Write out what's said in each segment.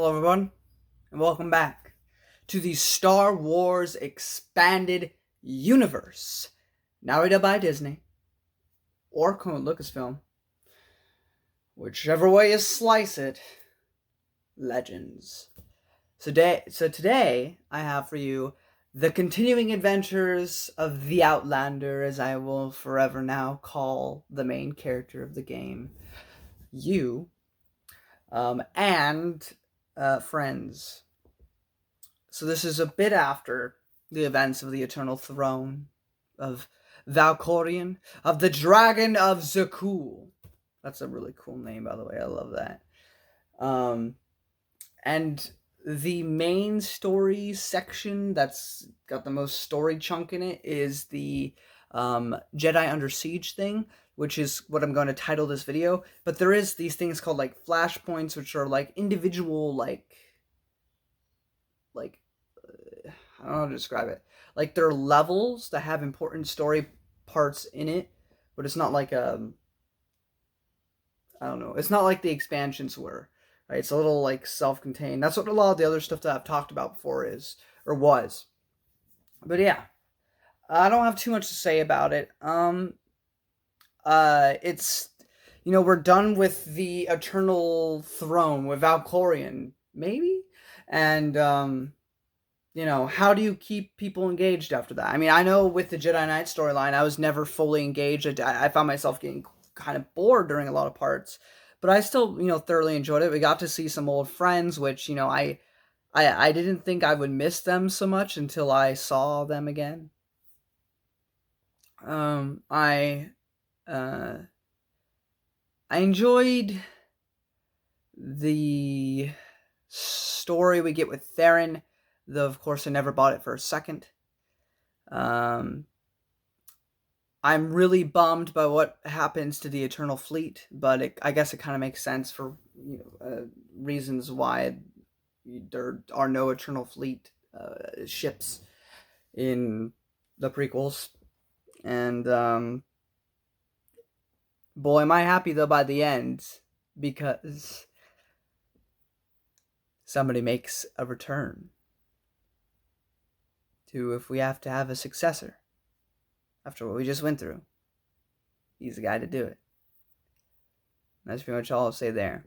Hello, everyone, and welcome back to the Star Wars Expanded Universe, narrated by Disney or Lucasfilm, whichever way you slice it. Legends. So today I have for you the continuing adventures of the Outlander, as I will forever now call the main character of the game, you, and friends. So this is a bit after the events of the Eternal Throne, of Valkorion, of the Dragon of Zakul. That's a really cool name, by the way. I love that. And the main story section that's got the most story chunk in it is the Jedi Under Seige thing, which is what I'm going to title this video. But there is these things called like flashpoints, which are like individual I don't know how to describe it. Like, there are levels that have important story parts in it, but it's not like I don't know. It's not like the expansions were, right? It's a little like self-contained. That's what a lot of the other stuff that I've talked about before is or was. But yeah, I don't have too much to say about it. It's we're done with the Eternal Throne with Valkorion, maybe, and how do you keep people engaged after that? I mean, I know with the Jedi Knight storyline, I was never fully engaged. I found myself getting kind of bored during a lot of parts, but I still, thoroughly enjoyed it. We got to see some old friends, which, I didn't think I would miss them so much until I saw them again. I enjoyed the story we get with Theron, though of course I never bought it for a second. I'm really bummed by what happens to the Eternal Fleet, but I guess it kind of makes sense for reasons why there are no Eternal Fleet ships in the prequels. And boy, am I happy though by the end, because somebody makes a return to, if we have to have a successor after what we just went through, he's the guy to do it. That's pretty much all I'll say there.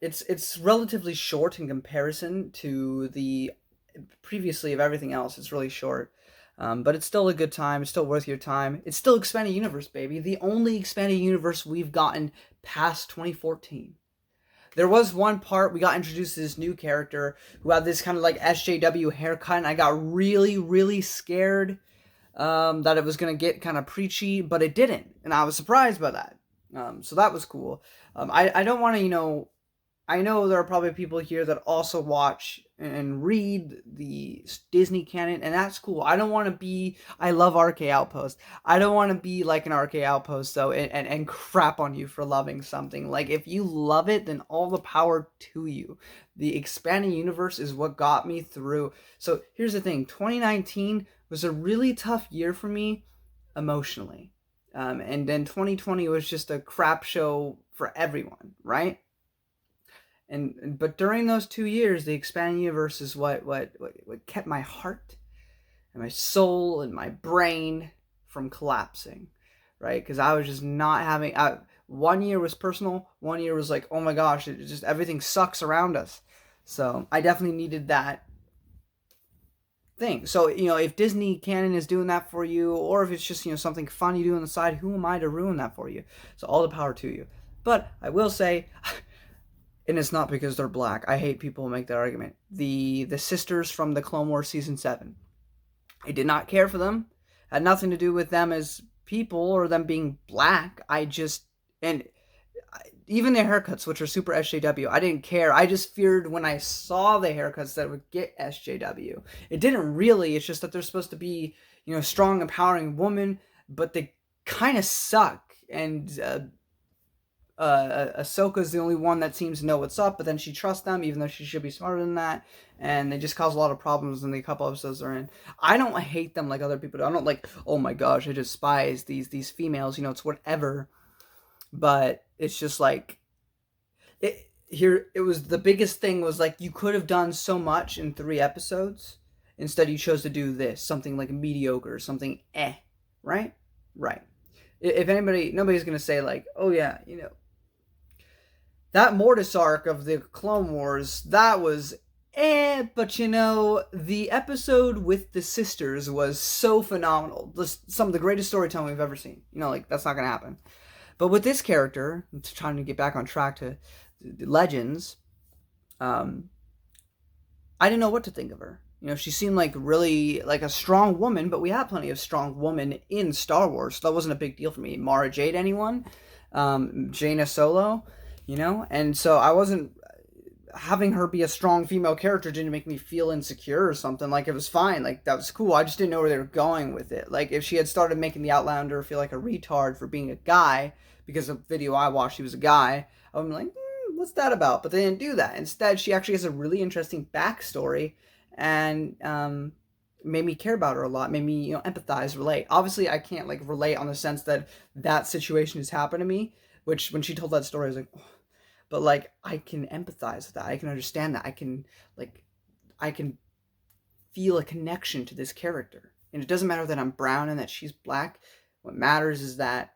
It's relatively short in comparison to the previously of everything else. It's really short, but it's still a good time. It's still worth your time. It's still expanded universe, baby. The only expanded universe we've gotten past 2014. There was one part we got introduced to this new character who had this kind of like SJW haircut, and I got really, really scared that it was going to get kind of preachy, but it didn't, and I was surprised by that. So that was cool. I don't want to, I know there are probably people here that also watch and read the Disney canon, and that's cool. I don't want to be, I love RK Outpost. I don't want to be like an RK Outpost, though, and crap on you for loving something. Like, if you love it, then all the power to you. The expanding universe is what got me through. So here's the thing. 2019 was a really tough year for me emotionally. And then 2020 was just a crap show for everyone, right? But during those 2 years, the expanding universe is what kept my heart and my soul and my brain from collapsing, right? Because I was just not having. 1 year was personal. 1 year was like, oh my gosh, it just everything sucks around us. So I definitely needed that thing. So if Disney canon is doing that for you, or if it's just something fun you do on the side, who am I to ruin that for you? So all the power to you. But I will say. And it's not because they're black. I hate people who make that argument. The sisters from the Clone Wars Season 7. I did not care for them. Had nothing to do with them as people or them being black. And even their haircuts, which are super SJW, I didn't care. I just feared when I saw the haircuts that it would get SJW. It didn't really. It's just that they're supposed to be, strong, empowering woman, but they kind of suck. And Ahsoka's the only one that seems to know what's up, but then she trusts them, even though she should be smarter than that, and they just cause a lot of problems in the couple episodes they're in. I don't hate them like other people do. I'm not like, oh my gosh, I despise these females, it's whatever, but it's just like, here it was the biggest thing was like you could have done so much in 3 episodes. Instead, you chose to do this, something like mediocre, something right? Right. If anybody, nobody's gonna say like, oh yeah, that Mortis arc of the Clone Wars, that was but the episode with the sisters was so phenomenal. Some of the greatest storytelling we've ever seen. Like, that's not gonna happen. But with this character, trying to get back on track to Legends, I didn't know what to think of her. She seemed like really like a strong woman, but we have plenty of strong women in Star Wars, so that wasn't a big deal for me. Mara Jade, anyone? Jaina Solo, and so I wasn't having her be a strong female character didn't make me feel insecure or something. Like, it was fine. Like, that was cool. I just didn't know where they were going with it. Like, if she had started making the Outlander feel like a retard for being a guy, because of the video I watched, he was a guy, I'm like, what's that about? But they didn't do that. Instead, she actually has a really interesting backstory and made me care about her a lot, made me, empathize, relate. Obviously, I can't, like, relate on the sense that that situation has happened to me, which, when she told that story, I was like, oh. But, like, I can empathize with that. I can understand that. I can feel a connection to this character. And it doesn't matter that I'm brown and that she's black. What matters is that,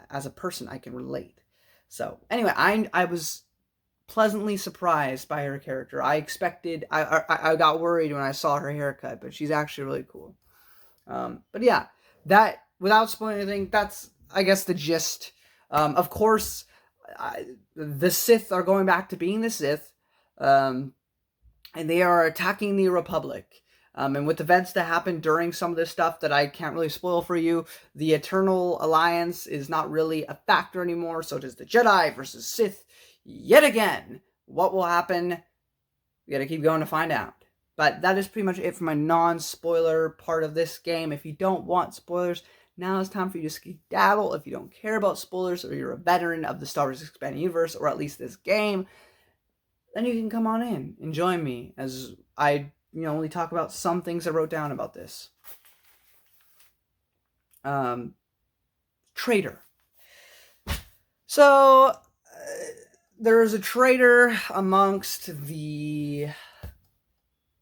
as a person, I can relate. So, anyway, I was pleasantly surprised by her character. I got worried when I saw her haircut, but she's actually really cool. But yeah, that, without spoiling anything, that's, I guess, the gist. Of course, the Sith are going back to being the Sith, and they are attacking the Republic. And with events that happen during some of this stuff that I can't really spoil for you, the Eternal Alliance is not really a factor anymore, so it is the Jedi versus Sith yet again. What will happen? We gotta keep going to find out. But that is pretty much it for my non-spoiler part of this game. If you don't want spoilers, now it's time for you to skedaddle. If you don't care about spoilers, or you're a veteran of the Star Wars Expanded Universe, or at least this game, then you can come on in and join me as I, only talk about some things I wrote down about this. Traitor. So, there is a traitor amongst the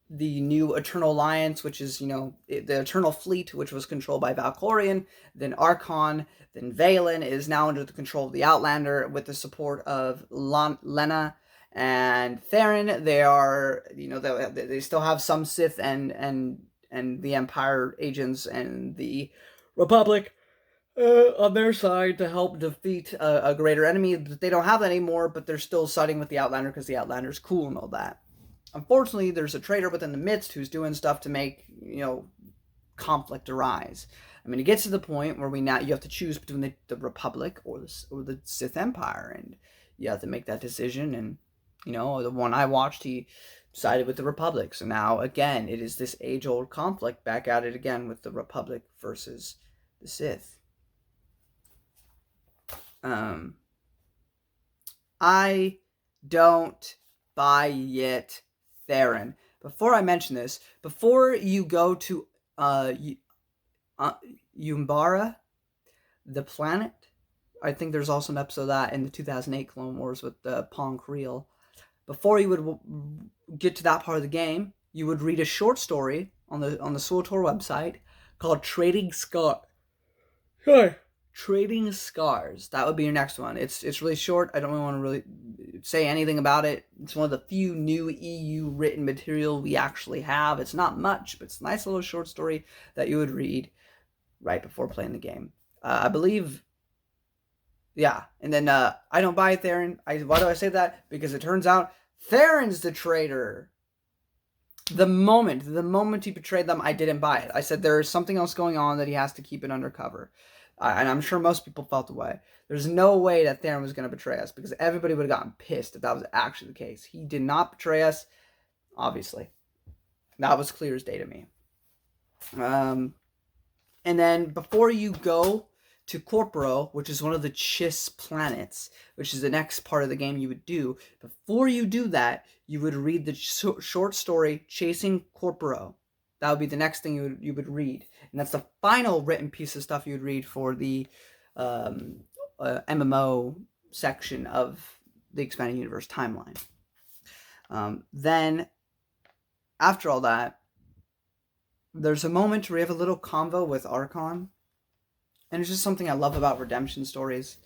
new Eternal Alliance, which is, the Eternal Fleet, which was controlled by Valkorion, then Archon, then Valen is now under the control of the Outlander with the support of Lena and Theron. They are, they still have some Sith and the Empire agents and the Republic on their side to help defeat a greater enemy. They don't have that anymore, but they're still siding with the Outlander because the Outlander's cool and all that. Unfortunately, there's a traitor within the midst who's doing stuff to make, conflict arise. I mean, it gets to the point where you have to choose between the Republic or the Sith Empire, and you have to make that decision. And, the one I watched, he sided with the Republic. So now, again, it is this age-old conflict back at it again with the Republic versus the Sith. I don't buy it. Theron. Before I mention this, before you go to Umbara, the planet, I think there's also an episode of that in the 2008 Clone Wars with Pong Creel. Before you would get to that part of the game, you would read a short story on the Swtor website called Trading Scars. That would be your next one. It's really short. I don't really want to really say anything about it. It's one of the few new EU written material we actually have. It's not much, but it's a nice little short story that you would read right before playing the game. I believe, yeah. And then I don't buy Theron. Why do I say that? Because it turns out Theron's the traitor. The moment he betrayed them, I didn't buy it. I said there's something else going on that he has to keep it undercover. And I'm sure most people felt the way. There's no way that Theron was going to betray us, because everybody would have gotten pissed if that was actually the case. He did not betray us, obviously. That was clear as day to me. And then before you go to Copero, which is one of the Chiss planets, which is the next part of the game you would do, before you do that, you would read the short story Chasing Copero. That would be the next thing you would read. And that's the final written piece of stuff you would read for the MMO section of the expanded universe timeline. Then, after all that, there's a moment where we have a little convo with Archon, and it's just something I love about redemption stories.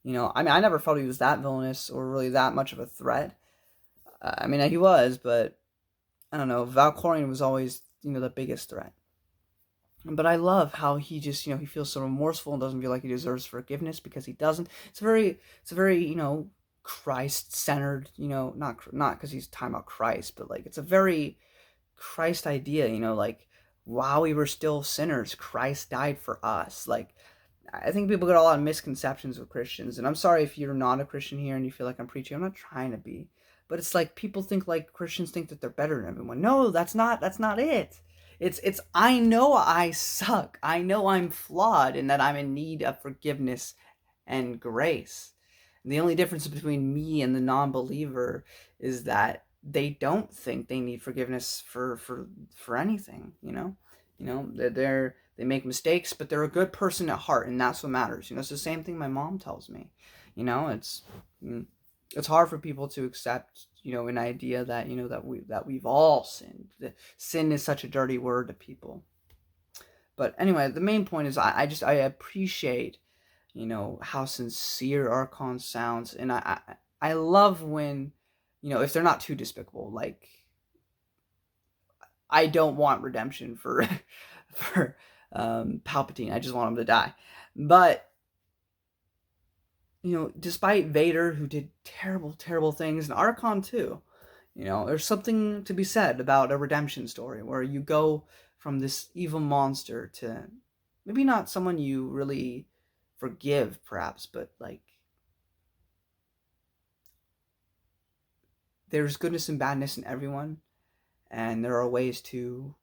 I mean, I never felt he was that villainous or really that much of a threat. I mean, he was, but I don't know. Valkorion was always, the biggest threat. But I love how he just, he feels so remorseful and doesn't feel like he deserves forgiveness because he doesn't. It's a very, Christ-centered, not because he's talking about Christ, but like it's a very Christ idea, like while we were still sinners, Christ died for us. Like, I think people get a lot of misconceptions with Christians, and I'm sorry if you're not a Christian here and you feel like I'm preaching. I'm not trying to be, but it's like people think like Christians think that they're better than everyone. No, that's not it. It's I know I suck. I know I'm flawed and that I'm in need of forgiveness and grace. And the only difference between me and the non-believer is that they don't think they need forgiveness for anything, they make mistakes, but they're a good person at heart, and that's what matters. It's the same thing my mom tells me. It's hard for people to accept, an idea that, that we've all sinned. That sin is such a dirty word to people. But anyway, the main point is I appreciate, how sincere Archon sounds, and I love when, if they're not too despicable. Like, I don't want redemption for Palpatine. I just want him to die. But despite Vader, who did terrible, terrible things, and Archon too, there's something to be said about a redemption story where you go from this evil monster to maybe not someone you really forgive, perhaps, but like there's goodness and badness in everyone, and there are ways to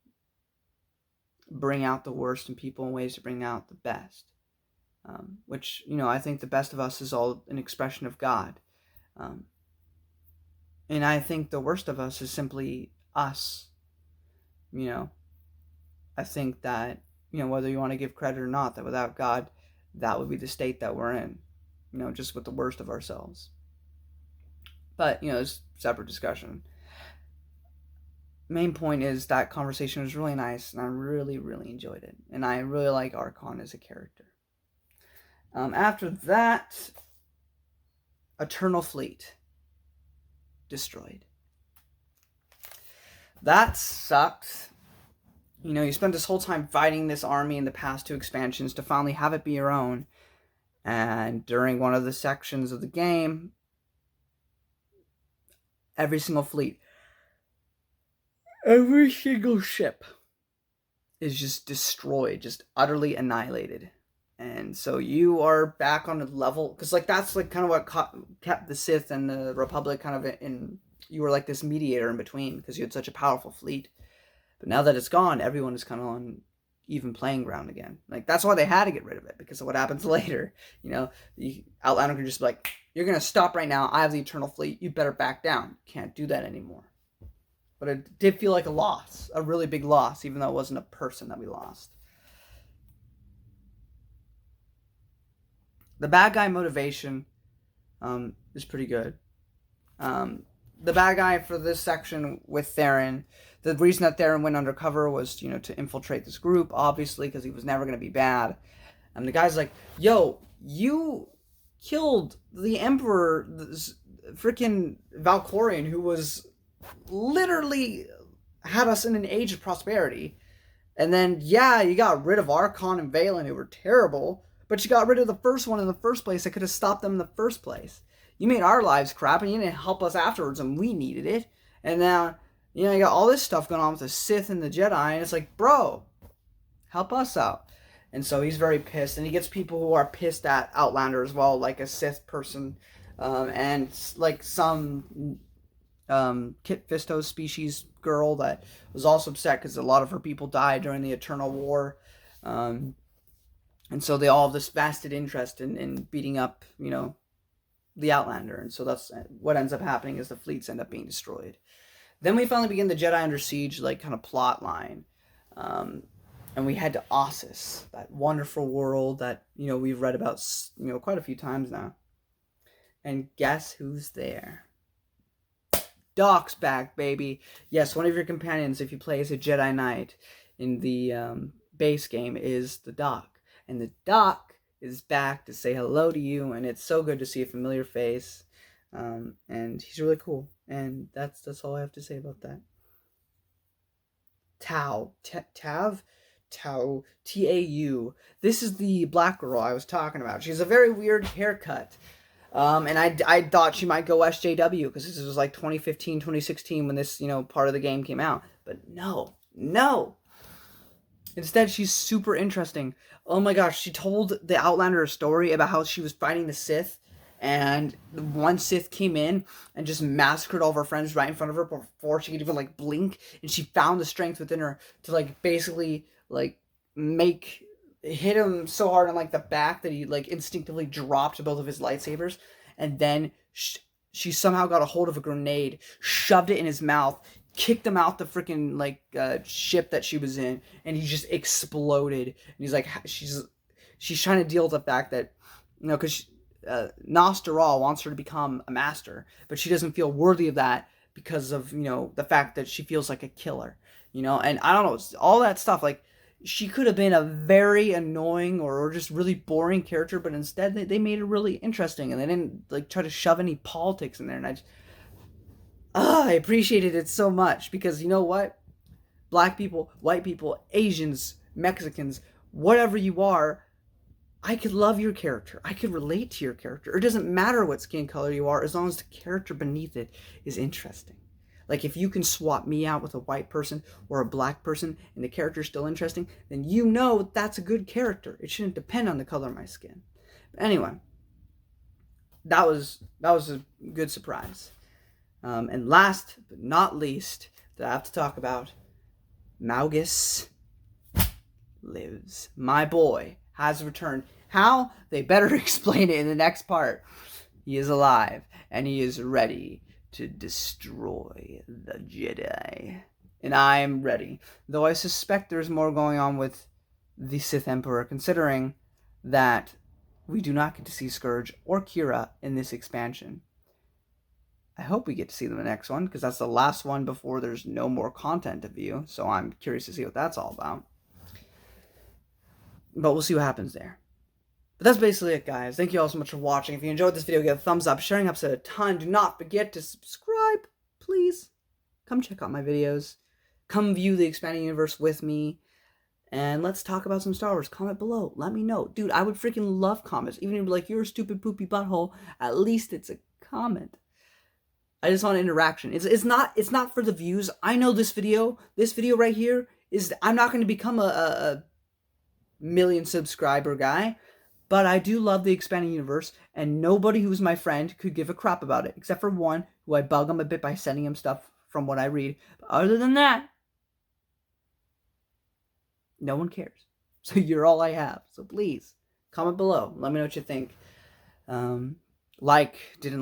bring out the worst in people and ways to bring out the best. Which, I think the best of us is all an expression of God. And I think the worst of us is simply us. I think that, whether you want to give credit or not, that without God, that would be the state that we're in, just with the worst of ourselves. But, it's a separate discussion. Main point is that conversation was really nice, and I really, really enjoyed it. And I really like Archon as a character. After that, Eternal Fleet destroyed. That sucked. You spent this whole time fighting this army in the past 2 expansions to finally have it be your own. And during one of the sections of the game, every single fleet, every single ship is just destroyed, just utterly annihilated. And so you are back on a level, because like that's like kind of what kept the Sith and the Republic kind of in. You were like this mediator in between because you had such a powerful fleet. But now that it's gone, everyone is kind of on even playing ground again. Like that's why they had to get rid of it, because of what happens later. The Outlander can just be like, "You're gonna stop right now. I have the Eternal Fleet. You better back down." Can't do that anymore. But it did feel like a loss, a really big loss, even though it wasn't a person that we lost. The bad guy motivation is pretty good. The bad guy for this section with Theron, the reason that Theron went undercover was, to infiltrate this group, obviously, because he was never going to be bad. And the guy's like, yo, you killed the Emperor, freaking Valkorion, who was literally had us in an age of prosperity. And then, yeah, you got rid of Archon and Valen, who were terrible, but you got rid of the first one in the first place that could have stopped them in the first place. You made our lives crap, and you didn't help us afterwards, and we needed it. And now, you got all this stuff going on with the Sith and the Jedi, and it's like, bro, help us out. And so he's very pissed, and he gets people who are pissed at Outlander as well, like a Sith person, and like some Kit Fisto species girl that was also upset because a lot of her people died during the Eternal War. And so they all have this vested interest in beating up, the Outlander. And so that's what ends up happening is the fleets end up being destroyed. Then we finally begin the Jedi Under Seige, like, kind of plot line. And we head to Ossus, that wonderful world that, we've read about, quite a few times now. And guess who's there? Doc's back, baby. Yes, one of your companions, if you play as a Jedi Knight in the base game, is the Doc. And the Doc is back to say hello to you, and it's so good to see a familiar face. And he's really cool. And that's all I have to say about that. Tau. Tav? Tau. T-A-U. This is the black girl I was talking about. She has a very weird haircut. And I thought she might go SJW because this was like 2015, 2016 when this, part of the game came out. But no. Instead, she's super interesting. Oh my gosh, she told the Outlander a story about how she was fighting the Sith, and one Sith came in and just massacred all of her friends right in front of her before she could even, like, blink, and she found the strength within her to, like, basically, like, hit him so hard on, like, the back that he, like, instinctively dropped both of his lightsabers, and then she somehow got a hold of a grenade, shoved it in his mouth, kicked him out the freaking, like, ship that she was in, and he just exploded. And he's like, she's trying to deal with the fact that, because Nostaral wants her to become a master, but she doesn't feel worthy of that because of, the fact that she feels like a killer, and I don't know, all that stuff. Like, she could have been a very annoying or just really boring character, but instead they made it really interesting, and they didn't, like, try to shove any politics in there, and I appreciated it so much because, you know what? Black people, white people, Asians, Mexicans, whatever you are, I could love your character. I could relate to your character. It doesn't matter what skin color you are as long as the character beneath it is interesting. Like, if you can swap me out with a white person or a black person and the character's still interesting, then that's a good character. It shouldn't depend on the color of my skin. But anyway, that was a good surprise. And last but not least, that I have to talk about, Maugus lives. My boy has returned. How? They better explain it in the next part. He is alive, and he is ready to destroy the Jedi. And I am ready. Though I suspect there's more going on with the Sith Emperor, considering that we do not get to see Scourge or Kira in this expansion. I hope we get to see them in the next one, because that's the last one before there's no more content to view, so I'm curious to see what that's all about. But we'll see what happens there. But that's basically it, guys. Thank you all so much for watching. If you enjoyed this video, give a thumbs up. Sharing helps a ton. Do not forget to subscribe, please. Come check out my videos. Come view the expanding universe with me. And let's talk about some Star Wars. Comment below. Let me know. Dude, I would freaking love comments. Even if you're like, you're a stupid poopy butthole, at least it's a comment. I just want interaction. It's not for the views. I know this video right here is, I'm not going to become a million subscriber guy, but I do love the expanding universe, and nobody who's my friend could give a crap about it, except for one who I bug him a bit by sending him stuff from what I read. But other than that, no one cares. So you're all I have. So please, comment below. Let me know what you think. Didn't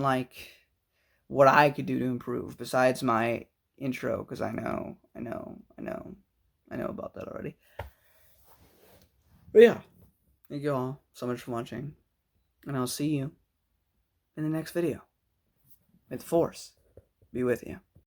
like, what I could do to improve besides my intro, because I know about that already. But yeah, thank you all so much for watching, and I'll see you in the next video. May the Force be with you.